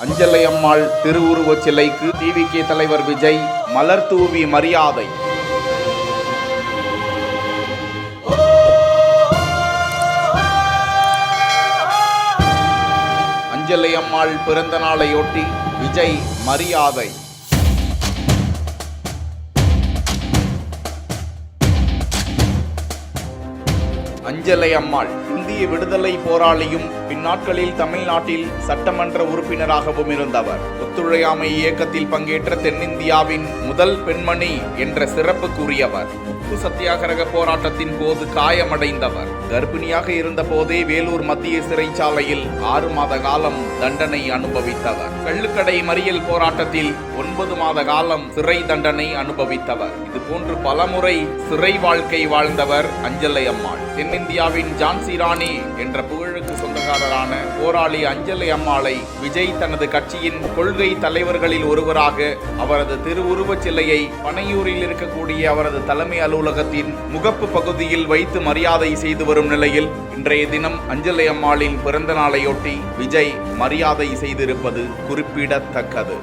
அஞ்சலை அம்மாள் திருவுருவச் சிலைக்கு டிவிகே தலைவர் விஜய் மலர் தூவி மரியாதை. அஞ்சலை அம்மாள் பிறந்த நாளையொட்டி விஜய் மரியாதை. அஞ்சலை அம்மாள் இந்திய விடுதலை போராளியும் பின்னாட்களில் தமிழ்நாட்டில் சட்டமன்ற உறுப்பினராகவும் இருந்தவர். ஒத்துழையாமை இயக்கத்தில் பங்கேற்ற தென்னிந்தியாவின் முதல் பெண்மணி என்ற சிறப்புக்குரியவர். உப்பு சத்தியாகிரக போராட்டத்தின் போது காயமடைந்தவர். கர்ப்பிணியாக இருந்த போதே வேலூர் மத்திய சிறைச்சாலையில் 6 மாத காலம் தண்டனை அனுபவித்தவர். கள்ளுக்கடை மறியல் போராட்டத்தில் 9 மாத காலம் சிறை தண்டனை அனுபவித்தவர். இதுபோன்று பலமுறை சிறை வாழ்க்கை வாழ்ந்தவர் அஞ்சலை அம்மாள். தென்னிந்தியாவின் ஜான்சி ராணி என்ற புகழுக்கு சொந்தக்காரரான போராளி அஞ்சலை அம்மாளை விஜய் தனது கட்சியின் கொள்கை தலைவர்களில் ஒருவராக அவரது திருவுருவச் சிலையை பனையூரில் இருக்கக்கூடிய அவரது தலைமை அலுவலகத்தின் முகப்பு பகுதியில் வைத்து மரியாதை செய்து வரும் நிலையில் இன்றைய தினம் அஞ்சலை அம்மாளின் பிறந்த நாளையொட்டி விஜய் மரியாதை செய்திருப்பது குறிப்பிடத்தக்கது.